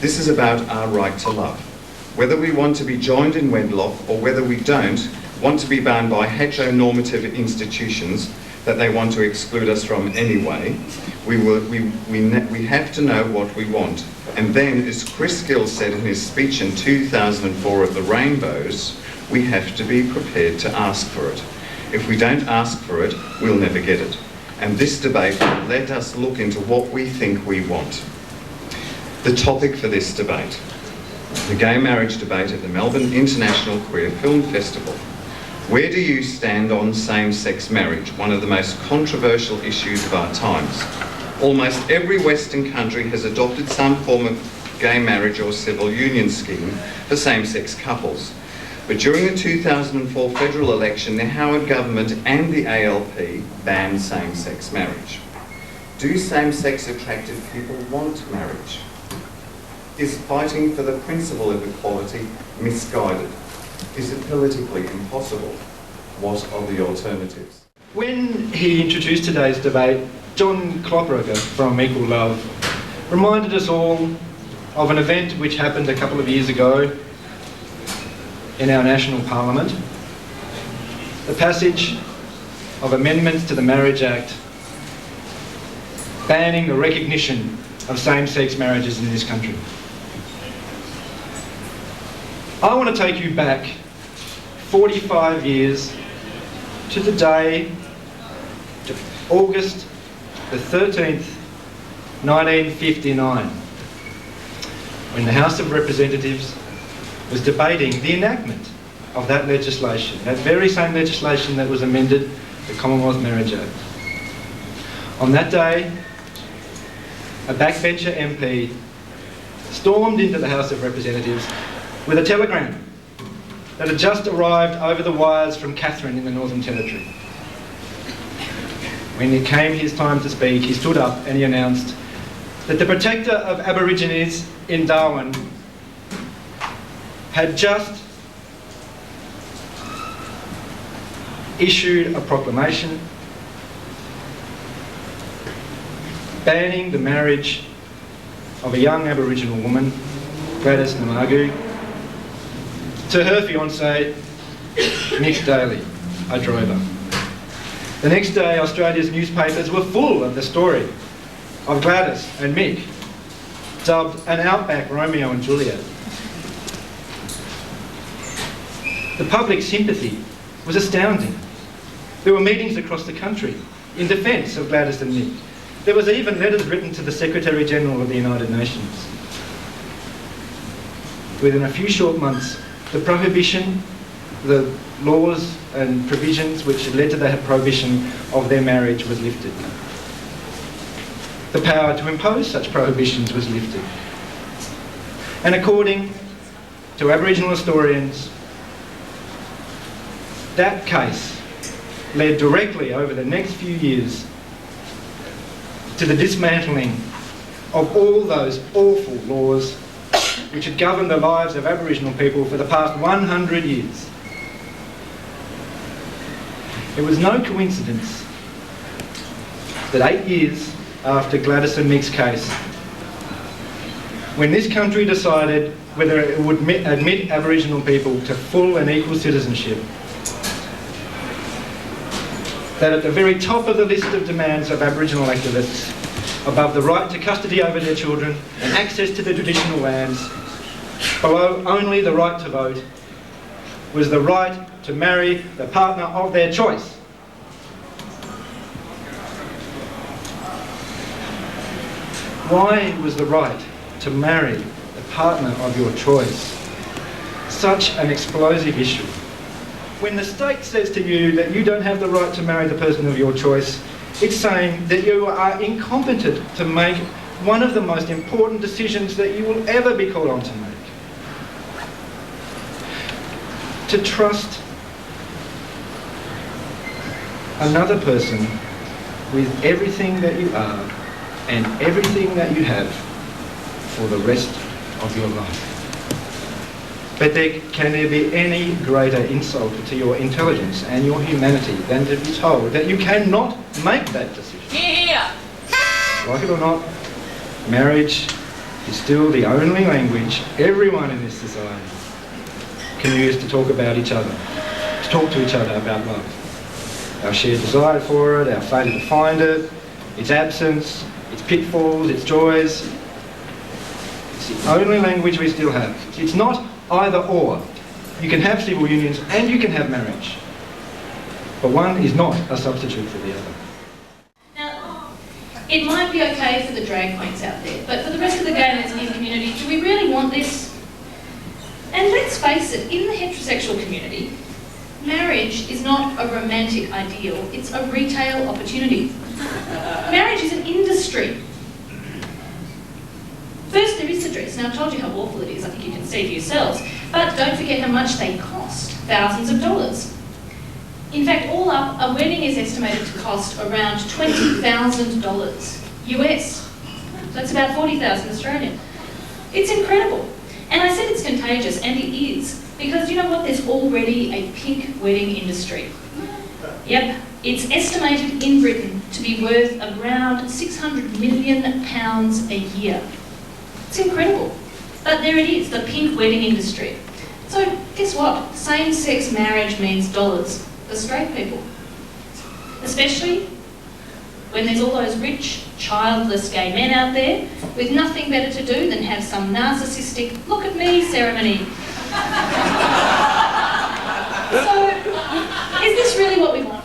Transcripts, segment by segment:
This is about our right to love. Whether we want to be joined in wedlock or whether we don't want to be bound by heteronormative institutions that they want to exclude us from anyway, we have to know what we want. And then, as Kris said in his speech in 2004 at the Rainbows, we have to be prepared to ask for it. If we don't ask for it, we'll never get it. And this debate will let us look into what we think we want. The topic for this debate, the gay marriage debate at the Melbourne International Queer Film Festival. Where do you stand on same-sex marriage, one of the most controversial issues of our times? Almost every Western country has adopted some form of gay marriage or civil union scheme for same-sex couples. But during the 2004 federal election, the Howard government and the ALP banned same-sex marriage. Do same-sex attracted people want marriage? Is fighting for the principle of equality misguided? Is it politically impossible? What are the alternatives? When he introduced today's debate, John Klopperger from Equal Love reminded us all of an event which happened a couple of years ago in our national parliament. The passage of amendments to the Marriage Act banning the recognition of same-sex marriages in this country. I want to take you back 45 years to the day, to August the 13th, 1959, when the House of Representatives was debating the enactment of that legislation, that very same legislation that was amended the Commonwealth Marriage Act. On that day, a backbencher MP stormed into the House of Representatives with a telegram that had just arrived over the wires from Katherine in the Northern Territory. When it came his time to speak, he stood up and he announced that the protector of Aborigines in Darwin had just issued a proclamation banning the marriage of a young Aboriginal woman, Gladys Namagu, to her fiancé, Mick Daly, a drover. The next day, Australia's newspapers were full of the story of Gladys and Mick, dubbed an outback Romeo and Juliet. The public sympathy was astounding. There were meetings across the country in defence of Gladys and Mick. There was even letters written to the Secretary-General of the United Nations. Within a few short months, the prohibition, the laws and provisions which led to the prohibition of their marriage was lifted. The power to impose such prohibitions was lifted. And according to Aboriginal historians, that case led directly over the next few years to the dismantling of all those awful laws which had governed the lives of Aboriginal people for the past 100 years. It was no coincidence that 8 years after Gladys and Mick's case, when this country decided whether it would admit Aboriginal people to full and equal citizenship, that at the very top of the list of demands of Aboriginal activists, above the right to custody over their children and access to their traditional lands, below only the right to vote, was the right to marry the partner of their choice. Why was the right to marry the partner of your choice such an explosive issue? When the state says to you that you don't have the right to marry the person of your choice, it's saying that you are incompetent to make one of the most important decisions that you will ever be called on to make. To trust another person with everything that you are and everything that you have for the rest of your life. But can there be any greater insult to your intelligence and your humanity than to be told that you cannot make that decision? Yeah. Like it or not, marriage is still the only language everyone in this society can use to talk about each other, to talk to each other about love. Our shared desire for it, our failure to find it, its absence, its pitfalls, its joys. It's the only language we still have. It's not either or. You can have civil unions and you can have marriage. But one is not a substitute for the other. Now, it might be okay for the drag queens out there, but for the rest of the gay and lesbian community, do we really want this? And let's face it, in the heterosexual community, marriage is not a romantic ideal, it's a retail opportunity. Marriage is an industry. First, there is the dress. Now, I've told you how awful it is. I think you can see for yourselves. But don't forget how much they cost. Thousands of dollars. In fact, all up, a wedding is estimated to cost around $20,000 US. So that's about 40,000 Australian. It's incredible. And I said it's contagious, and it is. Because you know what? There's already a pink wedding industry. Yep. It's estimated in Britain to be worth around £600 million a year. It's incredible. But there it is, the pink wedding industry. So guess what? Same-sex marriage means dollars for straight people. Especially when there's all those rich, childless gay men out there with nothing better to do than have some narcissistic look at me ceremony. So, is this really what we want?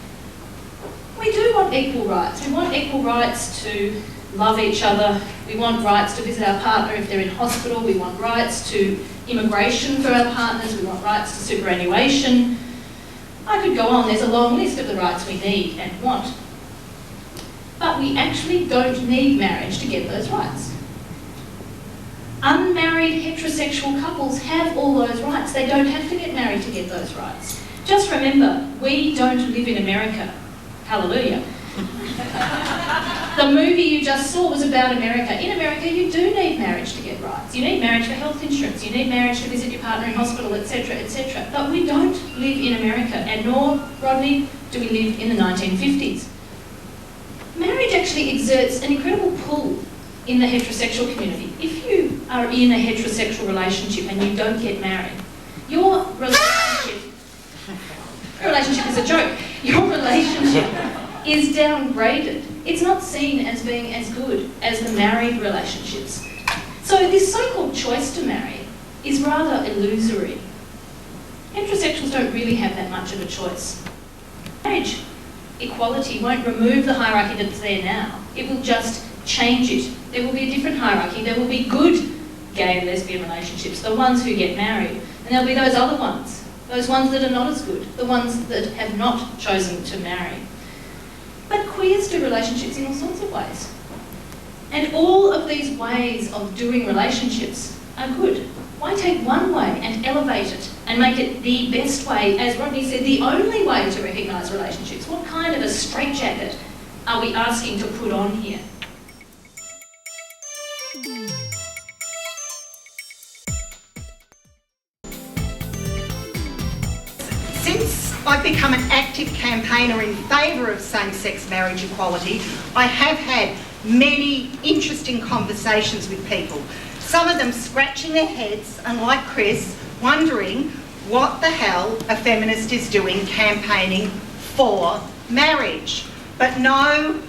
We do want equal rights. We want equal rights to love each other. We want rights to visit our partner if they're in hospital. We want rights to immigration for our partners. We want rights to superannuation. I could go on. There's a long list of the rights we need and want. But we actually don't need marriage to get those rights. Unmarried heterosexual couples have all those rights. They don't have to get married to get those rights. Just remember, we don't live in America. Hallelujah. The movie you just saw was about America. In America, you do need marriage to get rights. You need marriage for health insurance. You need marriage to visit your partner in hospital, etc., etc. But we don't live in America, and nor, Rodney, do we live in the 1950s. Marriage actually exerts an incredible pull in the heterosexual community. If you are in a heterosexual relationship and you don't get married, your relationship is a joke. Your relationship is downgraded. It's not seen as being as good as the married relationships. So this so-called choice to marry is rather illusory. Heterosexuals don't really have that much of a choice. Marriage equality won't remove the hierarchy that's there now. It will just change it. There will be a different hierarchy. There will be good gay and lesbian relationships, the ones who get married. And there'll be those other ones, those ones that are not as good, the ones that have not chosen to marry. But queers do relationships in all sorts of ways. And all of these ways of doing relationships are good. Why take one way and elevate it and make it the best way, as Rodney said, the only way to recognise relationships? What kind of a straitjacket are we asking to put on here? Since I've become an active campaigner in favour of same-sex marriage equality, I have had many interesting conversations with people. some of them scratching their heads and, like Kris, wondering what the hell a feminist is doing campaigning for marriage. But no,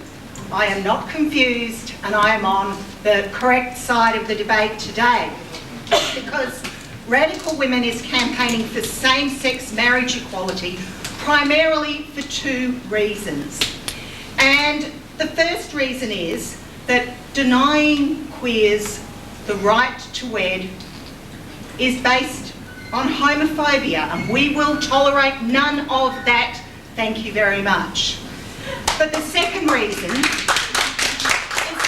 I am not confused, and I am on the correct side of the debate today, because Radical Women is campaigning for same-sex marriage equality primarily for two reasons. And the first reason is that denying queers the right to wed is based on homophobia, and we will tolerate none of that, thank you very much. But the second reason is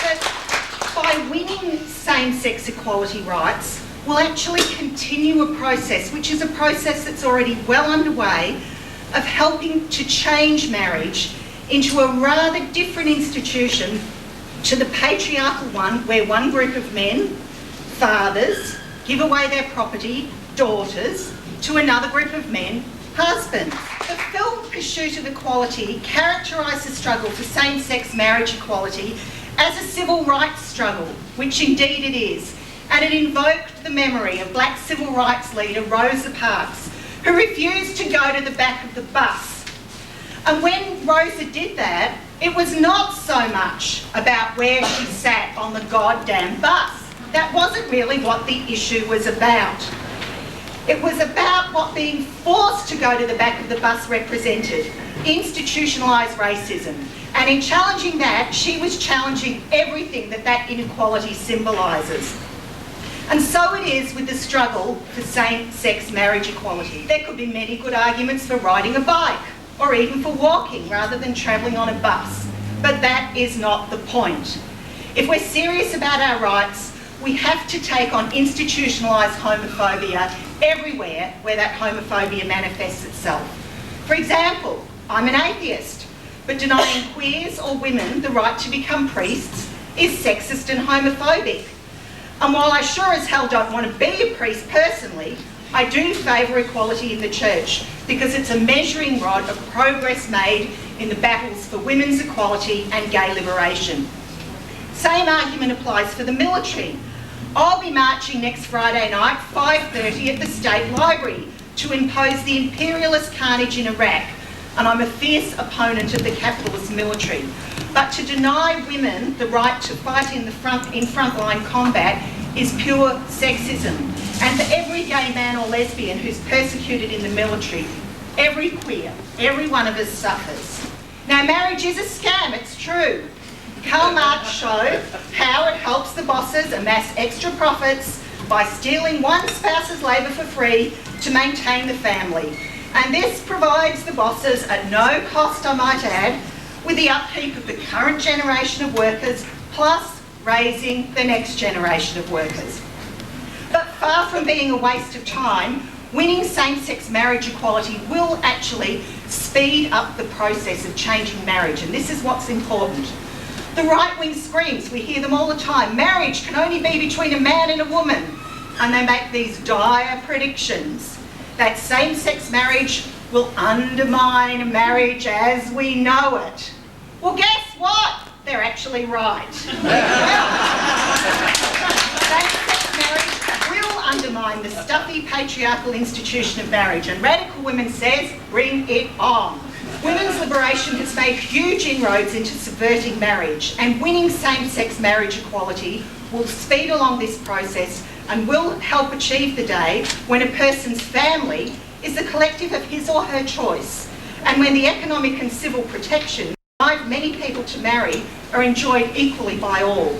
that by winning same-sex equality rights, we'll actually continue a process, which is a process that's already well underway, of helping to change marriage into a rather different institution to the patriarchal one, where one group of men, fathers, give away their property, daughters, to another group of men, husbands. The film Pursuit of Equality characterised the struggle for same-sex marriage equality as a civil rights struggle, which indeed it is, and it invoked the memory of black civil rights leader Rosa Parks, who refused to go to the back of the bus. And when Rosa did that, it was not so much about where she sat on the goddamn bus. That wasn't really what the issue was about. It was about what being forced to go to the back of the bus represented, institutionalised racism. And in challenging that, she was challenging everything that that inequality symbolises. And so it is with the struggle for same-sex marriage equality. There could be many good arguments for riding a bike, or even for walking rather than travelling on a bus. But that is not the point. If we're serious about our rights, we have to take on institutionalised homophobia everywhere where that homophobia manifests itself. For example, I'm an atheist, but denying queers or women the right to become priests is sexist and homophobic. And while I sure as hell don't want to be a priest personally, I do favour equality in the church, because it's a measuring rod of progress made in the battles for women's equality and gay liberation. Same argument applies for the military. I'll be marching next Friday night, 5:30 at the State Library, to impose the imperialist carnage in Iraq, and I'm a fierce opponent of the capitalist military. But to deny women the right to fight in frontline combat is pure sexism. And for every gay man or lesbian who's persecuted in the military, every queer, every one of us suffers. Now, marriage is a scam, it's true. Karl Marx showed how it helps the bosses amass extra profits by stealing one spouse's labour for free to maintain the family. And this provides the bosses, at no cost I might add, with the upkeep of the current generation of workers, plus raising the next generation of workers. But far from being a waste of time, winning same-sex marriage equality will actually speed up the process of changing marriage, and this is what's important. The right wing screams, we hear them all the time, marriage can only be between a man and a woman, and they make these dire predictions that same-sex marriage will undermine marriage as we know it. Well, guess what? They're actually right. Same-sex marriage will undermine the stuffy patriarchal institution of marriage, and Radical Women says, bring it on. Women's liberation has made huge inroads into subverting marriage, and winning same-sex marriage equality will speed along this process and will help achieve the day when a person's family is the collective of his or her choice, and when the economic and civil protections that drive many people to marry are enjoyed equally by all.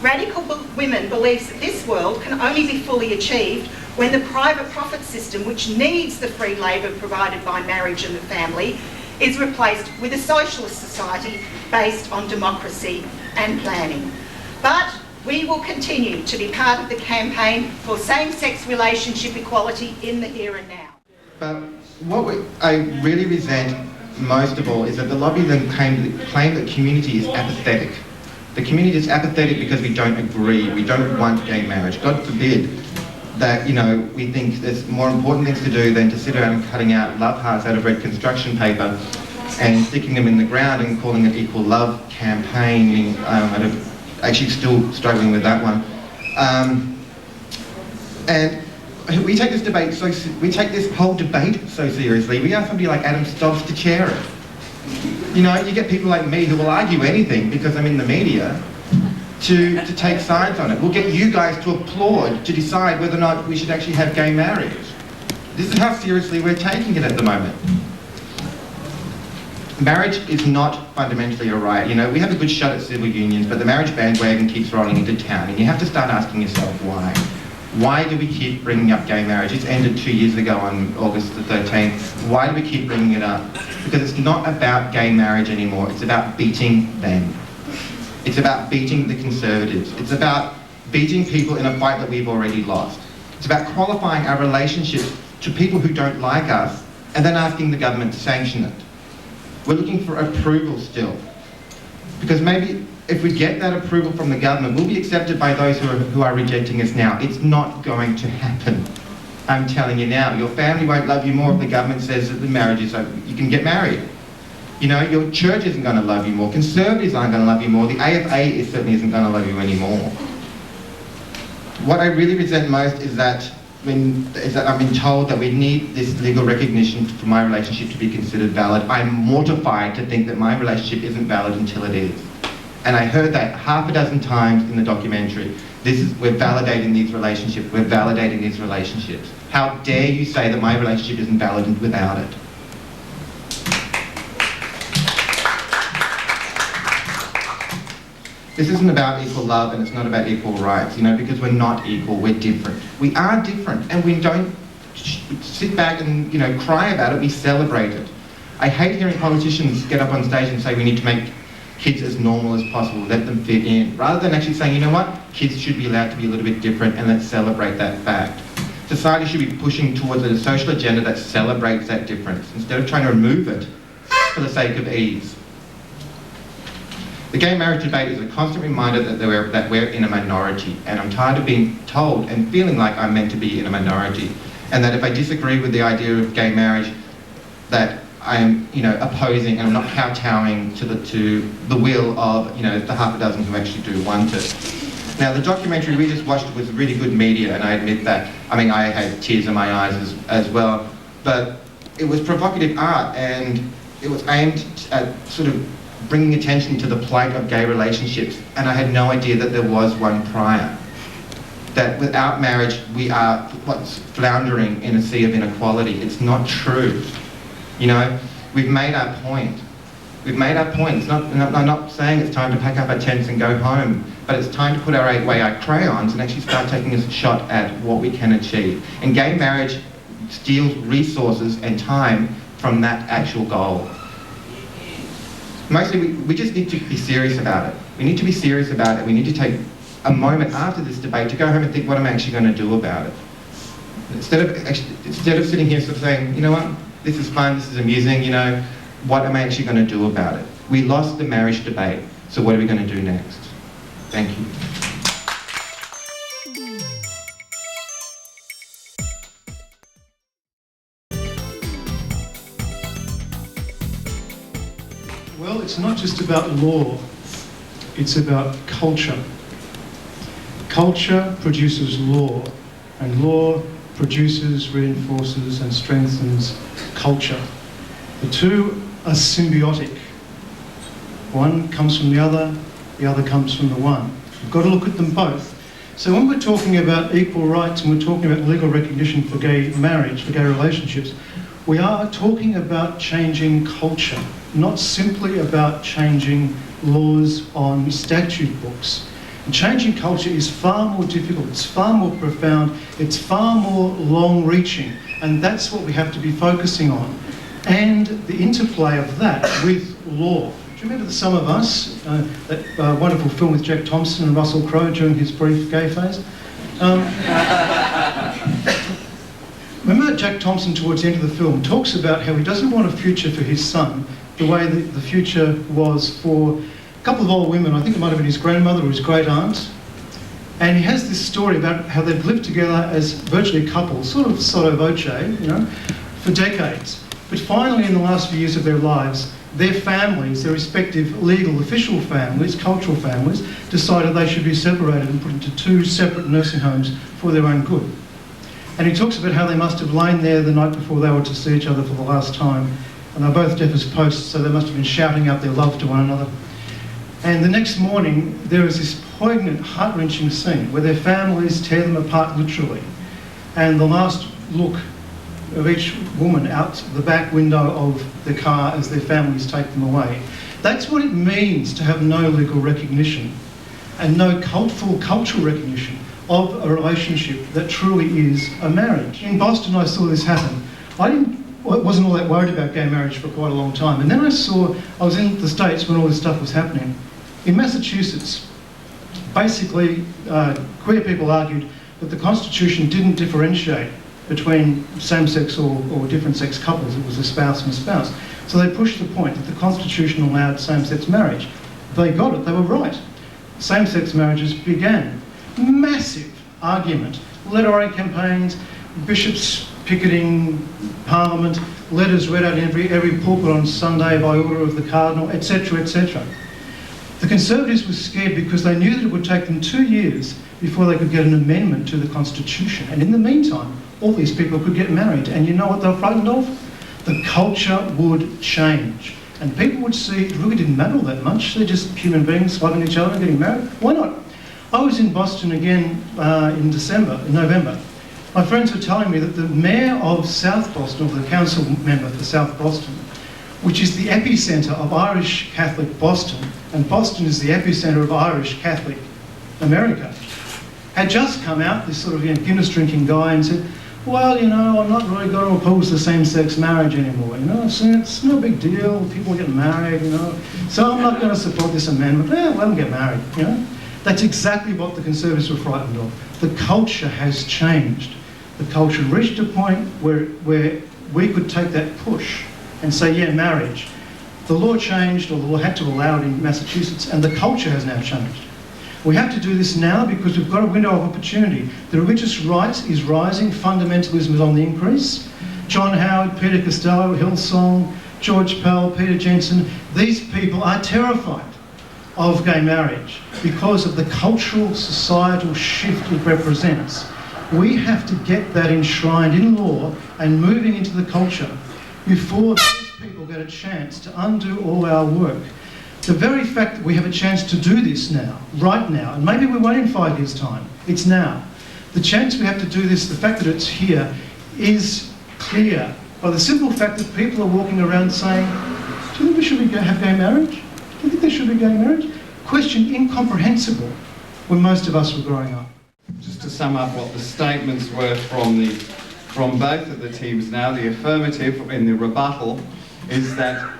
Radical Women believes that this world can only be fully achieved when the private profit system, which needs the free labour provided by marriage and the family, is replaced with a socialist society based on democracy and planning. But we will continue to be part of the campaign for same-sex relationship equality in the here and now. But what I really resent most of all is that the lobby then claim that community is apathetic. The community is apathetic because we don't agree, we don't want gay marriage. God forbid that, you know, we think there's more important things to do than to sit around and cutting out love hearts out of red construction paper and sticking them in the ground and calling it equal love campaign. Actually still struggling with that one. And we take this debate we take this whole debate so seriously. We ask somebody like Adam Stobbs to chair it. You know, you get people like me who will argue anything because I'm in the media to take sides on it. We'll get you guys to applaud to decide whether or not we should actually have gay marriage. This is how seriously we're taking it at the moment. Marriage is not fundamentally a right. You know, we have a good shot at civil unions, but the marriage bandwagon keeps rolling into town, and you have to start asking yourself why. Why do we keep bringing up gay marriage? It's ended 2 years ago on August the 13th. Why do we keep bringing it up? Because it's not about gay marriage anymore. It's about beating them. It's about beating the Conservatives. It's about beating people in a fight that we've already lost. It's about qualifying our relationships to people who don't like us and then asking the government to sanction it. We're looking for approval still. Because maybe if we get that approval from the government, we'll be accepted by those who are rejecting us now. It's not going to happen. I'm telling you now. Your family won't love you more if the government says that the marriage is over. You can get married. You know, your church isn't going to love you more. Conservatives aren't going to love you more. The AFA certainly isn't going to love you anymore. What I really resent most is that I've been told that we need this legal recognition for my relationship to be considered valid. I'm mortified to think that my relationship isn't valid until it is. And I heard that half a dozen times in the documentary. We're validating these relationships. We're validating these relationships. How dare you say that my relationship isn't valid without it? This isn't about equal love and it's not about equal rights, you know, because we're not equal, we're different. We are different and we don't sit back and, you know, cry about it, we celebrate it. I hate hearing politicians get up on stage and say we need to make kids as normal as possible, let them fit in, rather than actually saying, you know what, kids should be allowed to be a little bit different and let's celebrate that fact. Society should be pushing towards a social agenda that celebrates that difference instead of trying to remove it for the sake of ease. The gay marriage debate is a constant reminder that we're in a minority, and I'm tired of being told and feeling like I'm meant to be in a minority, and that if I disagree with the idea of gay marriage, that I am, you know, opposing and I'm not kowtowing to the will of, you know, the half a dozen who actually do want it. Now, the documentary we just watched was really good media, and I admit that. I mean, I had tears in my eyes as well, but it was provocative art, and it was aimed at sort of bringing attention to the plight of gay relationships, and I had no idea that there was one prior. That without marriage, we are floundering in a sea of inequality. It's not true. You know, we've made our point. We've made our point. I'm not saying it's time to pack up our tents and go home, but it's time to put away our crayons and actually start taking a shot at what we can achieve. And gay marriage steals resources and time from that actual goal. Mostly, we just need to be serious about it. We need to be serious about it. We need to take a moment after this debate to go home and think, what am I actually going to do about it? Instead of sitting here sort of saying, you know what, this is fun, this is amusing, you know, what am I actually going to do about it? We lost the marriage debate, so what are we going to do next? Thank you. Well, it's not just about law, it's about culture. Culture produces law, and law produces, reinforces and strengthens culture. The two are symbiotic. One comes from the other comes from the one. You've got to look at them both. So when we're talking about equal rights and we're talking about legal recognition for gay marriage, for gay relationships, we are talking about changing culture, not simply about changing laws on statute books. And changing culture is far more difficult, it's far more profound, it's far more long-reaching, and that's what we have to be focusing on. And the interplay of that with law. Do you remember The Sum of Us, that wonderful film with Jack Thompson and Russell Crowe during his brief gay phase? Remember that Jack Thompson, towards the end of the film, talks about how he doesn't want a future for his son the way that the future was for a couple of old women. I think it might have been his grandmother or his great aunt. And he has this story about how they've lived together as virtually a couple, sort of sotto voce, you know, for decades. But finally, in the last few years of their lives, their families, their respective legal official families, cultural families, decided they should be separated and put into 2 separate nursing homes for their own good. And he talks about how they must have lain there the night before they were to see each other for the last time. And they're both deaf as posts, so they must have been shouting out their love to one another. And the next morning, there is this poignant, heart-wrenching scene where their families tear them apart literally. And the last look of each woman out the back window of the car as their families take them away. That's what it means to have no legal recognition and no full cultural recognition of a relationship that truly is a marriage. In Boston, I saw this happen. I wasn't all that worried about gay marriage for quite a long time. And then I was in the States when all this stuff was happening. In Massachusetts, basically, queer people argued that the Constitution didn't differentiate between same-sex or different-sex couples. It was a spouse and a spouse. So they pushed the point that the Constitution allowed same-sex marriage. They got it, they were right. Same-sex marriages began. Massive argument, letter-writing campaigns, bishops picketing Parliament, letters read out in every pulpit on Sunday by order of the Cardinal, etc., etc. The Conservatives were scared because they knew that it would take them 2 years before they could get an amendment to the Constitution. And in the meantime, all these people could get married. And you know what they were frightened of? The culture would change. And people would see it really didn't matter all that much. They're just human beings loving each other and getting married. Why not? I was in Boston again in November. My friends were telling me that the mayor of South Boston, or the council member for South Boston, which is the epicentre of Irish Catholic Boston, and Boston is the epicentre of Irish Catholic America, had just come out, this sort of Guinness drinking guy, and said, well, you know, I'm not really going to oppose the same-sex marriage anymore, you know, it's no big deal, people get married, you know, so I'm not going to support this amendment. Let them get married, you know. That's exactly what the Conservatives were frightened of. The culture has changed. The culture reached a point where we could take that push and say, yeah, marriage. The law changed, or the law had to allow it in Massachusetts, and the culture has now changed. We have to do this now because we've got a window of opportunity. The religious right is rising, fundamentalism is on the increase. John Howard, Peter Costello, Hillsong, George Pell, Peter Jensen, these people are terrified of gay marriage because of the cultural, societal shift it represents. We have to get that enshrined in law and moving into the culture before these people get a chance to undo all our work. The very fact that we have a chance to do this now, right now, and maybe we won't in 5 years' time, it's now. The chance we have to do this, the fact that it's here, is clear by the simple fact that people are walking around saying, do you think we should have gay marriage? Do you think there should be gay marriage? Question incomprehensible when most of us were growing up. Just to sum up what the statements were from both of the teams now, the affirmative in the rebuttal is that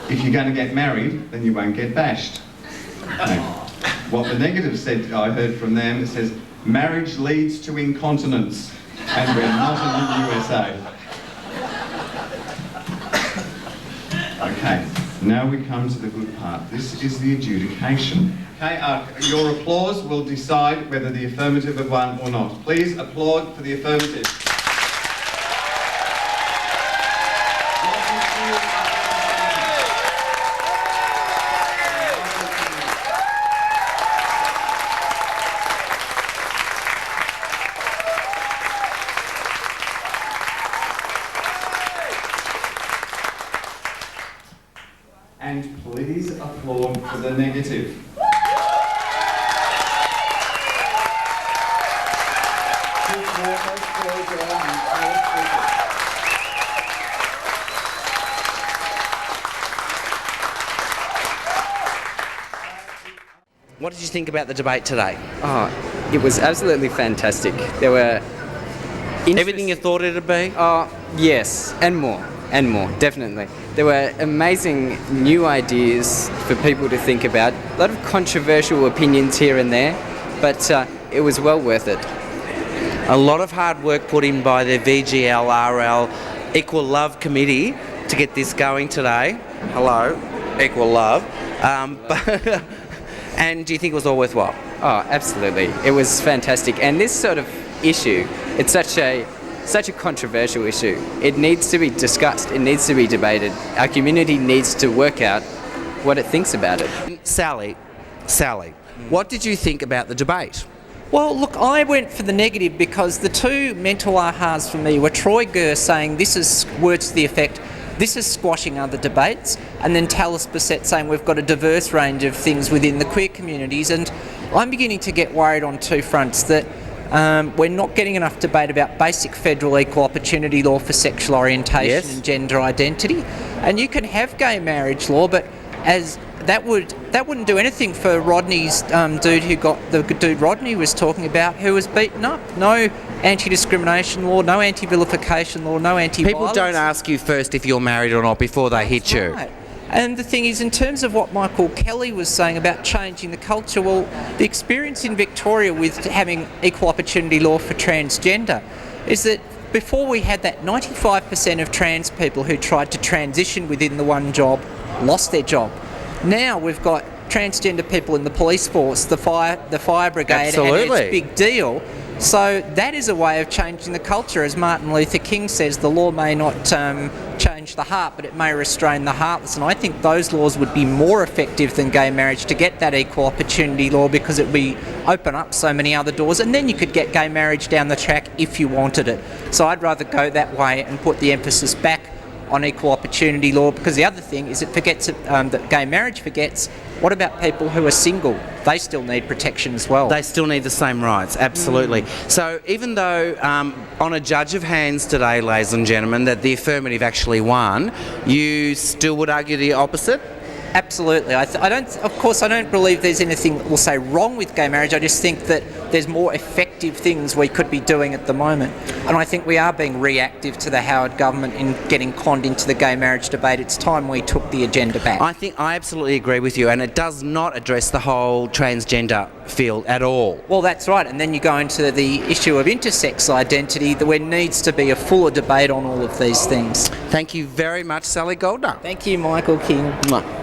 if you're going to get married, then you won't get bashed. What the negative said, I heard from them, it says, marriage leads to incontinence, and we're not in the USA. Okay, now we come to the good part. This is the adjudication. Okay, your applause will decide whether the affirmative have won or not. Please applaud for the affirmative. And please applaud for the negative. What did you think about the debate today? Oh, it was absolutely fantastic. There were... Everything you thought it'd be? Yes, and more, definitely. There were amazing new ideas for people to think about. A lot of controversial opinions here and there, but it was well worth it. A lot of hard work put in by the VGLRL Equal Love Committee to get this going today. Hello, Equal Love. And do you think it was all worthwhile? Oh, absolutely. It was fantastic. And this sort of issue, it's such a such a controversial issue. It needs to be discussed. It needs to be debated. Our community needs to work out what it thinks about it. Sally, what did you think about the debate? Well, look, I went for the negative because the two mental ahas for me were Troy Gurr saying this is words to the effect, this is squashing other debates, and then Tallace Bissett saying we've got a diverse range of things within the queer communities, and I'm beginning to get worried on two fronts that we're not getting enough debate about basic federal equal opportunity law for sexual orientation and gender identity, and you can have gay marriage law, but as that wouldn't do anything for Rodney's dude Rodney was talking about, who was beaten up. No anti-discrimination law, no anti-vilification law, no anti-violence. People don't ask you first if you're married or not before they hit you. Right. And the thing is, in terms of what Michael Kelly was saying about changing the culture, well, the experience in Victoria with having equal opportunity law for transgender is that before we had that, 95% of trans people who tried to transition within the one job lost their job. Now we've got transgender people in the police force, the fire brigade, Absolutely. and it's a big deal. So that is a way of changing the culture. As Martin Luther King says, the law may not change the heart, but it may restrain the heartless. And I think those laws would be more effective than gay marriage to get that equal opportunity law, because it would open up so many other doors, and then you could get gay marriage down the track if you wanted it. So I'd rather go that way and put the emphasis back on equal opportunity law, because the other thing is it forgets that gay marriage forgets, what about people who are single? They still need protection as well. They still need the same rights, absolutely. So even though on a judge of hands today, ladies and gentlemen, that the affirmative actually won, you still would argue the opposite? Absolutely. I don't believe there's anything, we'll say, wrong with gay marriage. I just think that there's more effective things we could be doing at the moment. And I think we are being reactive to the Howard government in getting conned into the gay marriage debate. It's time we took the agenda back. I absolutely agree with you, and it does not address the whole transgender field at all. Well, that's right. And then you go into the issue of intersex identity, there needs to be a fuller debate on all of these things. Thank you very much, Sally Goldner. Thank you, Michael King. Mwah.